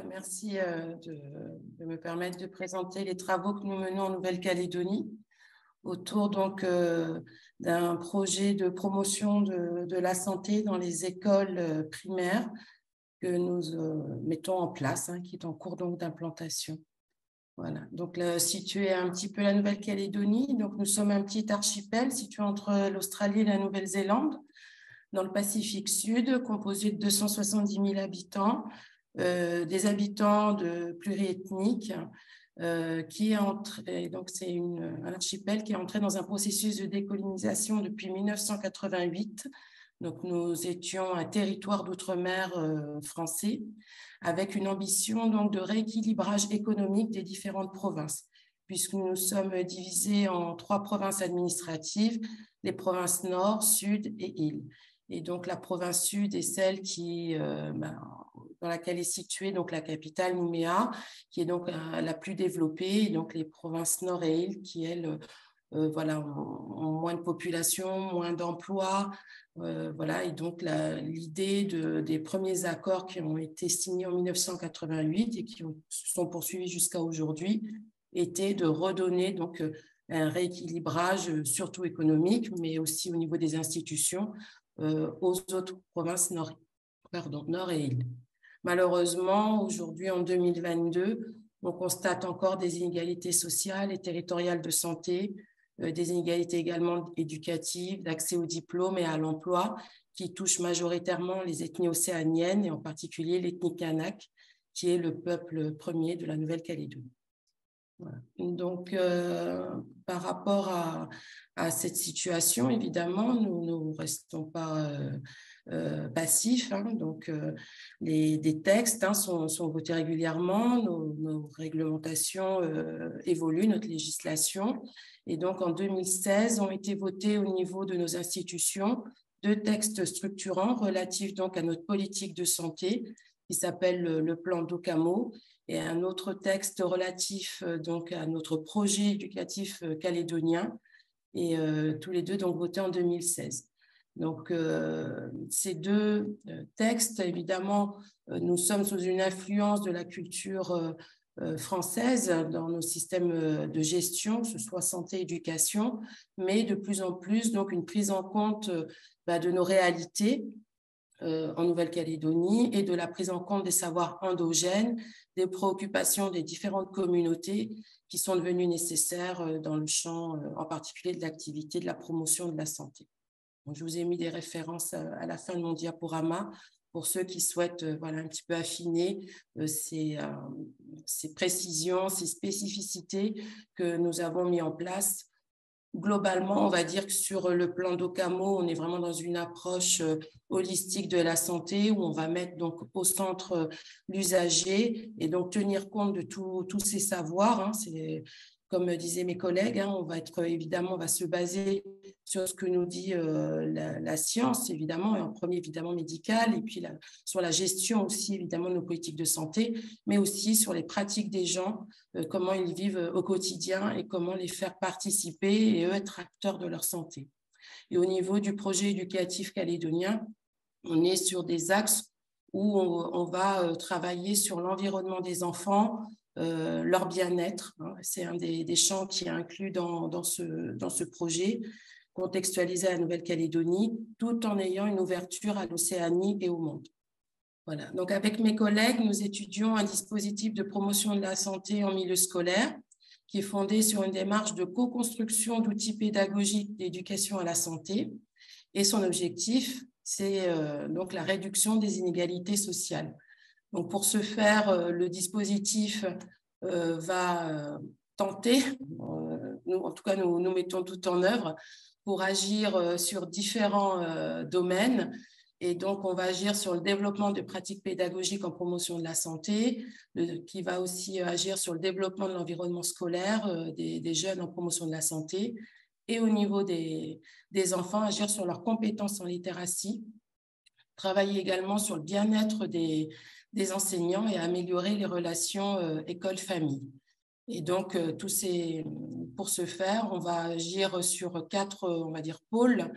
Merci de me permettre de présenter les travaux que nous menons en Nouvelle-Calédonie autour d'un projet de promotion de la santé dans les écoles primaires que nous mettons en place, qui est en cours d'implantation. Voilà. Donc, situé un petit peu la Nouvelle-Calédonie. Donc, nous sommes un petit archipel situé entre l'Australie et la Nouvelle-Zélande, dans le Pacifique Sud, composé de 270 000 habitants, des habitants pluriethniques, qui est entré, donc c'est un archipel qui est entré dans un processus de décolonisation depuis 1988. Donc, nous étions un territoire d'outre-mer français avec une ambition donc, de rééquilibrage économique des différentes provinces, puisque nous sommes divisés en 3 provinces administratives, les provinces Nord, Sud et Île. Et donc, la province Sud est celle dans laquelle est située donc, la capitale Nouméa, qui est donc la plus développée, et donc les provinces Nord et Île qui, elles, ont moins de population, moins d'emplois. Et donc l'idée des premiers accords qui ont été signés en 1988 et qui se sont poursuivis jusqu'à aujourd'hui était de redonner donc un rééquilibrage surtout économique, mais aussi au niveau des institutions aux autres provinces Nord et Île. Malheureusement, aujourd'hui, en 2022, on constate encore des inégalités sociales et territoriales de santé, des inégalités également éducatives, d'accès au diplôme et à l'emploi, qui touchent majoritairement les ethnies océaniennes et en particulier l'ethnie kanak, qui est le peuple premier de la Nouvelle-Calédonie. Voilà. Donc, par rapport à cette situation, évidemment, nous ne restons pas passifs. Donc, des textes sont votés régulièrement, nos réglementations évoluent, notre législation. Et donc, en 2016, ont été votés au niveau de nos institutions 2 textes structurants relatifs donc à notre politique de santé, qui s'appelle le plan DOCAMO, et un autre texte relatif donc à notre projet éducatif calédonien, et tous les deux donc votés en 2016. Donc, ces 2 textes, évidemment, nous sommes sous une influence de la culture française dans nos systèmes de gestion, que ce soit santé, éducation, mais de plus en plus donc une prise en compte de nos réalités en Nouvelle-Calédonie et de la prise en compte des savoirs endogènes, des préoccupations des différentes communautés qui sont devenues nécessaires dans le champ, en particulier de l'activité de la promotion de la santé. Donc, je vous ai mis des références à la fin de mon diaporama pour ceux qui souhaitent un petit peu affiner ces précisions, ces spécificités que nous avons mis en place. Globalement, on va dire que sur le plan DOCAMO, on est vraiment dans une approche holistique de la santé où on va mettre donc au centre l'usager et donc tenir compte de tous ces savoirs. C'est comme disaient mes collègues, on va se baser sur ce que nous dit la science, évidemment, et en premier, évidemment, médicale, et puis sur la gestion aussi, évidemment, de nos politiques de santé, mais aussi sur les pratiques des gens, comment ils vivent au quotidien et comment les faire participer et eux être acteurs de leur santé. Et au niveau du projet éducatif calédonien, on est sur des axes où on va travailler sur l'environnement des enfants, leur bien-être. C'est un des champs qui est inclus dans ce projet, contextualisé à la Nouvelle-Calédonie, tout en ayant une ouverture à l'Océanie et au monde. Voilà. Donc, avec mes collègues, nous étudions un dispositif de promotion de la santé en milieu scolaire qui est fondé sur une démarche de co-construction d'outils pédagogiques d'éducation à la santé. Et son objectif, c'est donc la réduction des inégalités sociales. Donc, pour ce faire, le dispositif va tenter, nous, en tout cas, nous mettons tout en œuvre pour agir sur différents domaines. Et donc, on va agir sur le développement de pratiques pédagogiques en promotion de la santé, qui va aussi agir sur le développement de l'environnement scolaire des jeunes en promotion de la santé, et au niveau des enfants, agir sur leurs compétences en littératie, travailler également sur le bien-être des enseignants et améliorer les relations école-famille. Et donc, pour ce faire, on va agir sur 4, on va dire, pôles.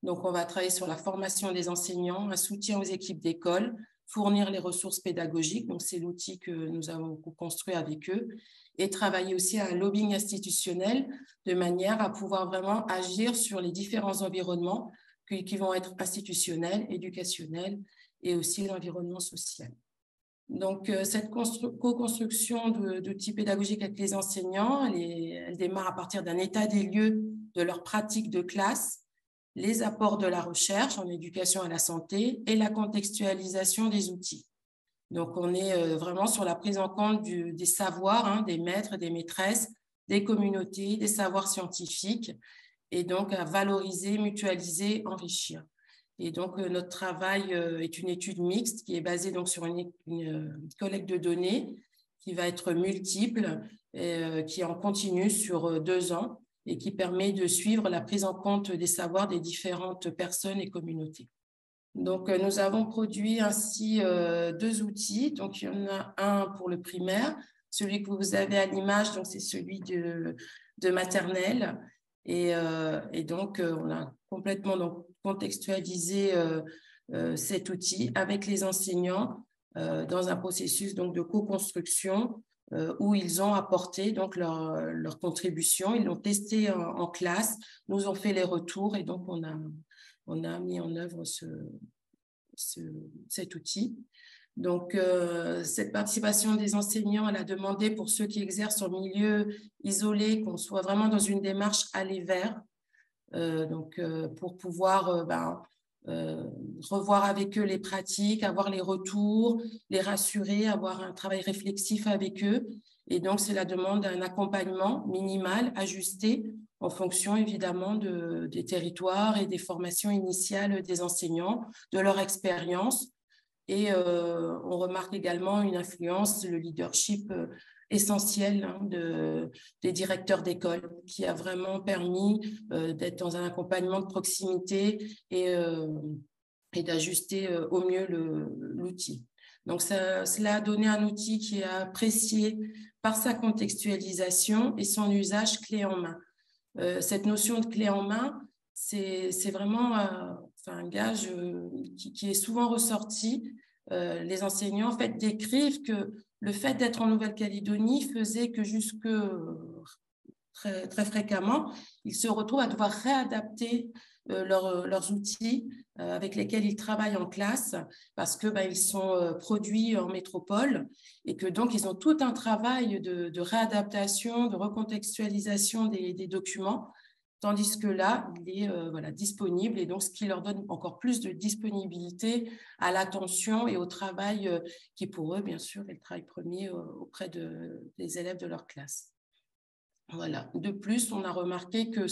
Donc, on va travailler sur la formation des enseignants, un soutien aux équipes d'école, fournir les ressources pédagogiques, donc c'est l'outil que nous avons construit avec eux, et travailler aussi à un lobbying institutionnel de manière à pouvoir vraiment agir sur les différents environnements qui vont être institutionnels, éducationnels et aussi l'environnement social. Donc, cette co-construction d'outils pédagogiques avec les enseignants, elle démarre à partir d'un état des lieux de leur pratique de classe, les apports de la recherche en éducation à la santé et la contextualisation des outils. Donc, on est vraiment sur la prise en compte des savoirs, des maîtres, des maîtresses, des communautés, des savoirs scientifiques, et donc à valoriser, mutualiser, enrichir. Et donc, notre travail est une étude mixte qui est basée donc sur une collecte de données qui va être multiple, qui est en continu sur 2 ans et qui permet de suivre la prise en compte des savoirs des différentes personnes et communautés. Donc, nous avons produit ainsi 2 outils. Donc, il y en a un pour le primaire. Celui que vous avez à l'image, donc c'est celui de maternelle. Et donc, on a complètement contextualisé cet outil avec les enseignants dans un processus donc, de co-construction où ils ont apporté donc, leur contribution. Ils l'ont testé en classe, nous ont fait les retours et donc on a mis en œuvre cet outil. Donc, cette participation des enseignants, elle a demandé pour ceux qui exercent en milieu isolé qu'on soit vraiment dans une démarche aller vers, pour pouvoir revoir avec eux les pratiques, avoir les retours, les rassurer, avoir un travail réflexif avec eux. Et donc, c'est la demande d'un accompagnement minimal, ajusté, en fonction évidemment des territoires et des formations initiales des enseignants, de leur expérience. Et on remarque également une influence, le leadership essentiel des directeurs d'école qui a vraiment permis d'être dans un accompagnement de proximité et d'ajuster au mieux l'outil. Donc, cela a donné un outil qui est apprécié par sa contextualisation et son usage clé en main. Cette notion de clé en main, c'est vraiment un gage qui est souvent ressorti. Les enseignants en fait, décrivent que le fait d'être en Nouvelle-Calédonie faisait que jusque très, très fréquemment, ils se retrouvent à devoir réadapter leurs outils avec lesquels ils travaillent en classe parce que ils sont produits en métropole et que donc ils ont tout un travail de réadaptation, de recontextualisation des documents, tandis que là, il est disponible et donc ce qui leur donne encore plus de disponibilité à l'attention et au travail qui pour eux, bien sûr, est le travail premier auprès des élèves de leur classe. Voilà. De plus, on a remarqué que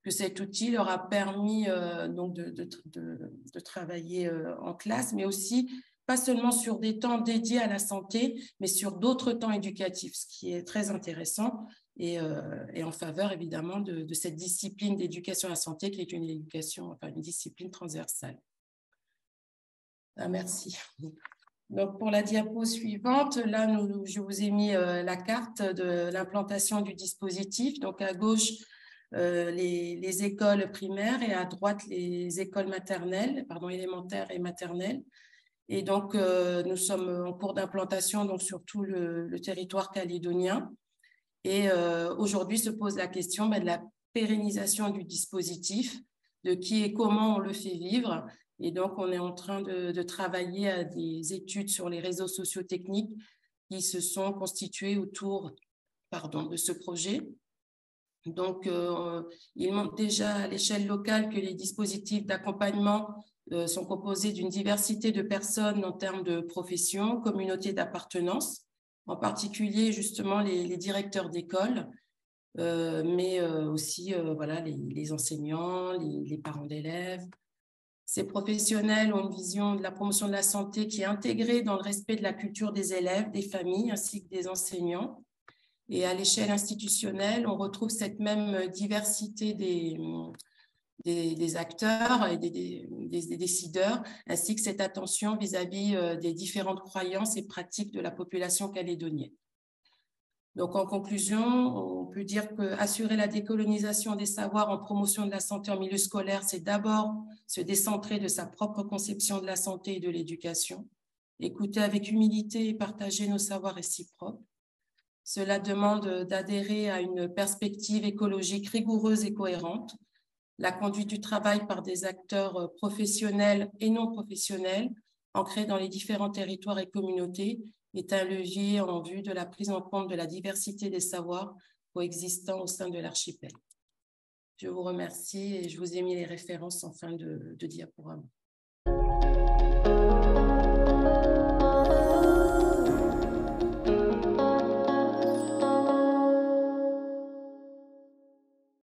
cet outil leur a permis donc de travailler en classe, mais aussi pas seulement sur des temps dédiés à la santé, mais sur d'autres temps éducatifs, ce qui est très intéressant et en faveur évidemment de cette discipline d'éducation à la santé qui est une discipline transversale. Merci. Donc, pour la diapo suivante, là, je vous ai mis la carte de l'implantation du dispositif. Donc, à gauche, les écoles primaires et à droite, les écoles élémentaires et maternelles. Et donc, nous sommes en cours d'implantation sur tout le territoire calédonien. Et aujourd'hui se pose la question de la pérennisation du dispositif, de qui et comment on le fait vivre. Et donc, on est en train de travailler à des études sur les réseaux sociotechniques qui se sont constitués autour de ce projet. Donc, il montre déjà à l'échelle locale que les dispositifs d'accompagnement sont composés d'une diversité de personnes en termes de profession, communauté d'appartenance, en particulier justement les directeurs d'école, mais aussi les enseignants, les parents d'élèves. Ces professionnels ont une vision de la promotion de la santé qui est intégrée dans le respect de la culture des élèves, des familles ainsi que des enseignants. Et à l'échelle institutionnelle, on retrouve cette même diversité des acteurs et des décideurs, ainsi que cette attention vis-à-vis des différentes croyances et pratiques de la population calédonienne. Donc, en conclusion, on peut dire qu'assurer la décolonisation des savoirs en promotion de la santé en milieu scolaire, c'est d'abord se décentrer de sa propre conception de la santé et de l'éducation, écouter avec humilité et partager nos savoirs réciproques. Cela demande d'adhérer à une perspective écologique rigoureuse et cohérente, la conduite du travail par des acteurs professionnels et non professionnels, ancrés dans les différents territoires et communautés, est un levier en vue de la prise en compte de la diversité des savoirs coexistant au sein de l'archipel. Je vous remercie et je vous ai mis les références en fin de diaporama.